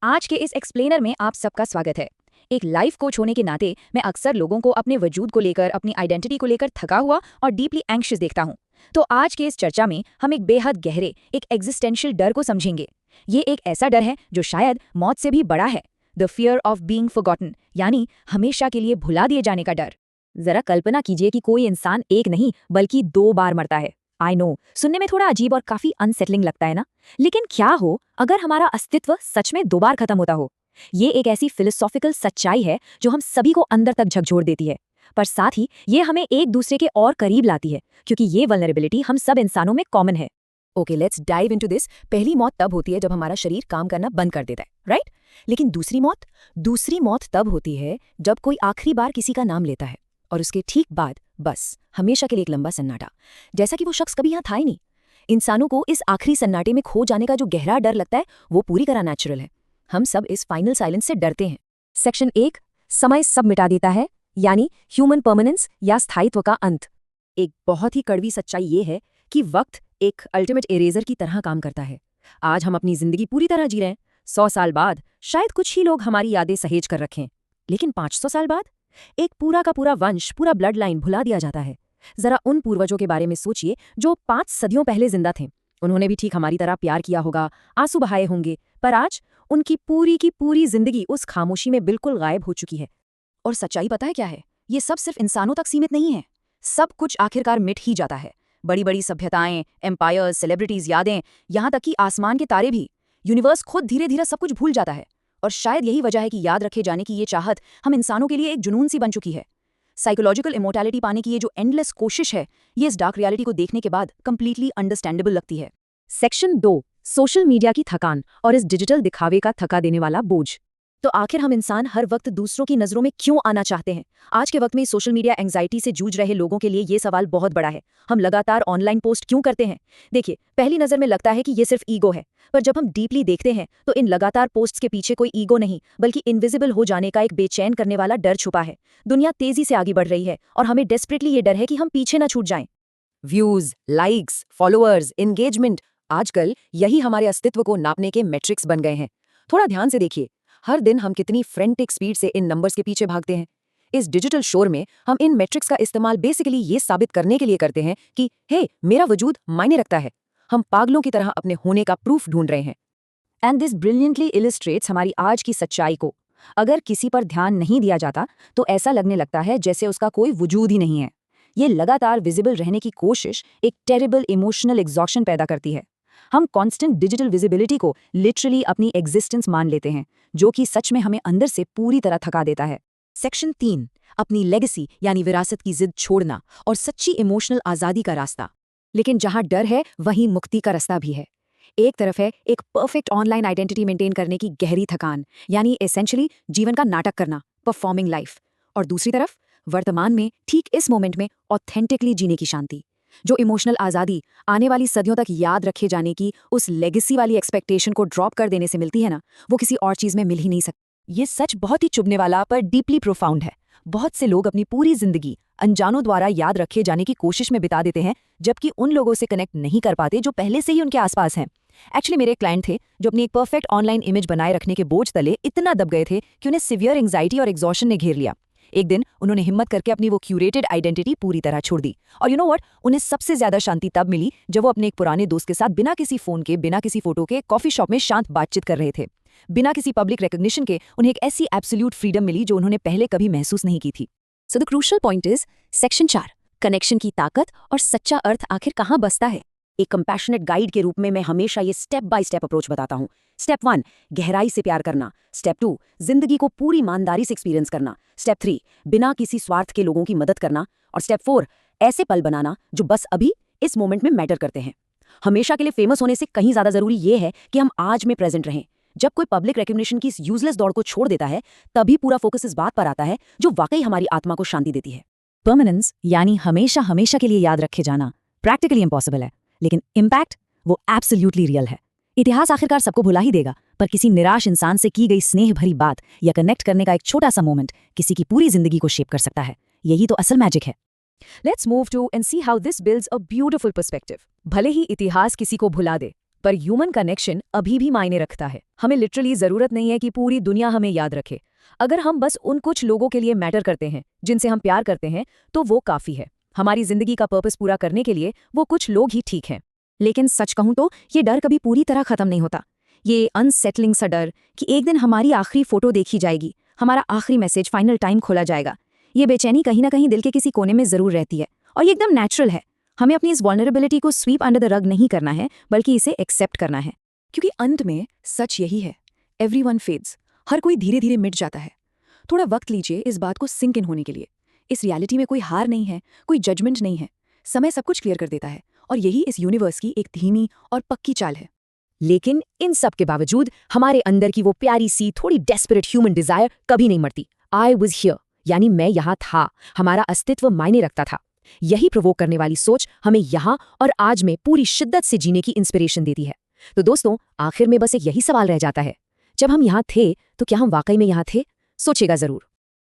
आज के इस एक्सप्लेनर में आप सबका स्वागत है। एक लाइफ कोच होने के नाते मैं अक्सर लोगों को अपने वजूद को लेकर, अपनी आइडेंटिटी को लेकर थका हुआ और डीपली एंग्शियस देखता हूँ। तो आज के इस चर्चा में हम एक बेहद गहरे, एक एग्जिस्टेंशियल डर को समझेंगे। ये एक ऐसा डर है जो शायद मौत से भी बड़ा है। The fear of being forgotten, यानी हमेशा के लिए भुला दिए जाने का डर। जरा कल्पना कीजिए कि कोई इंसान एक नहीं बल्कि 2 बार मरता है। आई नो, सुनने में थोड़ा अजीब और काफी अनसेटलिंग लगता है ना? लेकिन क्या हो अगर हमारा अस्तित्व सच में 2 बार खत्म होता हो? ये एक ऐसी फिलोसॉफिकल सच्चाई है जो हम सभी को अंदर तक झकझोर देती है, पर साथ ही ये हमें एक दूसरे के और करीब लाती है, क्योंकि ये वल्नरेबिलिटी हम सब इंसानों में कॉमन है। Okay, let's dive into this. पहली मौत तब होती है जब हमारा शरीर काम करना बंद कर देता है, राइट? लेकिन दूसरी मौत तब होती है जब कोई आखिरी बार किसी का नाम लेता है और उसके ठीक बाद बस हमेशा के लिए एक लंबा सन्नाटा, जैसा कि वो शख्स कभी यहाँ था ही नहीं। इंसानों को इस आखिरी सन्नाटे में खो जाने का जो गहरा डर लगता है वो पूरी तरह नेचुरल है। हम सब इस फाइनल साइलेंस से डरते हैं। सेक्शन 1, समय सब मिटा देता है, यानी ह्यूमन परमानेंस या स्थायित्व का अंत। एक बहुत ही कड़वी सच्चाई ये है कि वक्त एक अल्टीमेट इरेजर की तरह काम करता है। आज हम अपनी जिंदगी पूरी तरह जी रहे हैं, 100 साल बाद शायद कुछ ही लोग हमारी यादें सहेज कर रखें, लेकिन 500 साल बाद एक पूरा का पूरा वंश, पूरा ब्लड लाइन भुला दिया जाता है। जरा उन पूर्वजों के बारे में सोचिए जो 5 सदियों पहले जिंदा थे। उन्होंने भी ठीक हमारी तरह प्यार किया होगा, आंसू बहाए होंगे, पर आज उनकी पूरी की पूरी जिंदगी उस खामोशी में बिल्कुल गायब हो चुकी है। और सच्चाई पता है क्या है? ये सब सिर्फ इंसानों तक सीमित नहीं है। सब कुछ आखिरकार मिट ही जाता है। बड़ी बड़ी सभ्यताएं, एम्पायर्स, सेलिब्रिटीज, यादें, यहाँ तक कि आसमान के तारे भी। यूनिवर्स खुद धीरे धीरे सब कुछ भूल जाता है। और शायद यही वजह है कि याद रखे जाने की ये चाहत हम इंसानों के लिए एक जुनून सी बन चुकी है। साइकोलॉजिकल इमोर्टैलिटी पाने की ये जो एंडलेस कोशिश है, ये इस डार्क रियलिटी को देखने के बाद कंप्लीटली अंडरस्टैंडेबल लगती है। सेक्शन 2, सोशल मीडिया की थकान और इस डिजिटल दिखावे का थका देने वाला बोझ। तो आखिर हम इंसान हर वक्त दूसरों की नजरों में क्यों आना चाहते हैं? आज के वक्त में सोशल मीडिया एंग्जाइटी से जूझ रहे लोगों के लिए ये सवाल बहुत बड़ा है। हम लगातार ऑनलाइन पोस्ट क्यों करते हैं? देखिए, पहली नजर में लगता है कि ये सिर्फ ईगो है, पर जब हम डीपली देखते हैं तो इन लगातार पोस्ट्स के पीछे कोई ईगो नहीं, बल्कि इनविजिबल हो जाने का एक बेचैन करने वाला डर छुपा है। दुनिया तेजी से आगे बढ़ रही है और हमें डेस्परेटली ये डर है कि हम पीछे न छूट जाएं। व्यूज, लाइक्स, फॉलोअर्स, एंगेजमेंट, आजकल यही हमारे अस्तित्व को नापने के मैट्रिक्स बन गए हैं। थोड़ा ध्यान से देखिए, हर दिन हम कितनी फ्रेंटिक स्पीड से इन नंबर्स के पीछे भागते हैं। इस डिजिटल शोर में हम इन मैट्रिक्स का इस्तेमाल बेसिकली ये साबित करने के लिए करते हैं कि हे, मेरा वजूद मायने रखता है। हम पागलों की तरह अपने होने का प्रूफ ढूंढ रहे हैं। एंड दिस ब्रिलियंटली इलिस्ट्रेट्स हमारी आज की सच्चाई को। अगर किसी पर ध्यान नहीं दिया जाता तो ऐसा लगने लगता है जैसे उसका कोई वजूद ही नहीं है। ये लगातार विजिबल रहने की कोशिश एक टेरिबल इमोशनल एग्जॉशन पैदा करती है। हम कांस्टेंट डिजिटल विजिबिलिटी को लिटरली अपनी एग्जिस्टेंस मान लेते हैं, जो कि सच में हमें अंदर से पूरी तरह थका देता है। सेक्शन 3, अपनी लेगेसी यानी विरासत की जिद छोड़ना और सच्ची इमोशनल आज़ादी का रास्ता। लेकिन जहां डर है वहीं मुक्ति का रास्ता भी है। एक तरफ है एक परफेक्ट ऑनलाइन आइडेंटिटी मेंटेन करने की गहरी थकान, यानी एसेंशियली जीवन का नाटक करना, परफॉर्मिंग लाइफ। और दूसरी तरफ वर्तमान में ठीक इस मोमेंट में ऑथेंटिकली जीने की शांति। जो इमोशनल आज़ादी आने वाली सदियों तक याद रखे जाने की उस लेगेसी वाली एक्सपेक्टेशन को ड्रॉप कर देने से मिलती है ना, वो किसी और चीज़ में मिल ही नहीं सकती। ये सच बहुत ही चुभने वाला पर डीपली प्रोफाउंड है। बहुत से लोग अपनी पूरी जिंदगी अनजानों द्वारा याद रखे जाने की कोशिश में बिता देते हैं, जबकि उन लोगों से कनेक्ट नहीं कर पाते जो पहले से ही उनके आसपास हैं। एक्चुअली मेरे एक क्लाइंट थे जो अपनी एक परफेक्ट ऑनलाइन इमेज बनाए रखने के बोझ तले इतना दब गए थे कि उन्हें सिवियर एंग्जाइटी और एग्जॉशन ने घेर लिया। एक दिन उन्होंने हिम्मत करके अपनी वो क्यूरेटेड आइडेंटिटी पूरी तरह छोड़ दी। और यू नो व्हाट, उन्हें सबसे ज्यादा शांति तब मिली जब वो अपने एक पुराने दोस्त के साथ बिना किसी फोन के, बिना किसी फोटो के कॉफी शॉप में शांत बातचीत कर रहे थे। बिना किसी पब्लिक रिकॉग्निशन के उन्हें एक ऐसी एब्सोल्यूट फ्रीडम मिली जो उन्होंने पहले कभी महसूस नहीं की थी। So the crucial point is section 4, connection की ताकत और सच्चा अर्थ आखिर कहाँ बसता है। एक कंपैशनेट गाइड के रूप में मैं हमेशा ये स्टेप बाय स्टेप अप्रोच बताता हूँ। स्टेप 1, गहराई से प्यार करना। स्टेप 2, जिंदगी को पूरी ईमानदारी से एक्सपीरियंस करना। स्टेप 3, बिना किसी स्वार्थ के लोगों की मदद करना। और स्टेप 4, ऐसे पल बनाना जो बस अभी इस मोमेंट में मैटर करते हैं। हमेशा के लिए फेमस होने से कहीं ज्यादा जरूरी ये है कि हम आज में प्रेजेंट रहें। जब कोई पब्लिक रिकॉग्निशन की इस यूजलेस दौड़ को छोड़ देता है, तभी पूरा फोकस इस बात पर आता है जो वाकई हमारी आत्मा को शांति देती है। परमानेंस यानी हमेशा हमेशा के लिए याद रखे जाना प्रैक्टिकली इम्पॉसिबल है, लेकिन इम्पैक्ट वो एब्सोल्युटली रियल है। इतिहास आखिरकार सबको भुला ही देगा, पर किसी निराश इंसान से की गई स्नेह भरी बात या कनेक्ट करने का एक छोटा सा मोमेंट किसी की पूरी जिंदगी को शेप कर सकता है। यही तो असल मैजिक है। Let's move to and see how this builds a beautiful perspective. भले ही इतिहास किसी को भुला दे, पर ह्यूमन कनेक्शन अभी भी मायने रखता है। हमें लिटरली जरूरत नहीं है कि पूरी दुनिया हमें याद रखे। अगर हम बस उन कुछ लोगों के लिए मैटर करते हैं जिनसे हम प्यार करते हैं तो वो काफी है। हमारी जिंदगी का पर्पस पूरा करने के लिए वो कुछ लोग ही ठीक हैं। लेकिन सच कहूं तो ये डर कभी पूरी तरह खत्म नहीं होता। ये अनसेटलिंग सा डर कि एक दिन हमारी आखिरी फोटो देखी जाएगी, हमारा आखिरी मैसेज फाइनल टाइम खोला जाएगा, ये बेचैनी कहीं ना कहीं दिल के किसी कोने में जरूर रहती है। और ये एकदम नेचुरल है। हमें अपनी इस वल्नरेबिलिटी को स्वीप अंडर द रग नहीं करना है, बल्कि इसे एक्सेप्ट करना है। क्योंकि अंत में सच यही है, एवरीवन फेड्स। हर कोई धीरे धीरे मिट जाता है। थोड़ा वक्त लीजिए इस बात को सिंक इन होने के लिए। इस रियलिटी में कोई हार नहीं है, कोई जजमेंट नहीं है। समय सब कुछ क्लियर कर देता है और यही इस यूनिवर्स की एक धीमी और पक्की चाल है। लेकिन इन सब के बावजूद हमारे अंदर की वो प्यारी सी थोड़ी डेस्परेट ह्यूमन डिजायर कभी नहीं मरती। आई वॉज हियर, यानी मैं यहाँ था, हमारा अस्तित्व मायने रखता था। यही प्रोवोक करने वाली सोच हमें यहाँ और आज में पूरी शिद्दत से जीने की इंस्पिरेशन देती है। तो दोस्तों, आखिर में बस एक यही सवाल रह जाता है, जब हम यहाँ थे तो क्या हम वाकई में यहाँ थे? सोचेगा जरूर।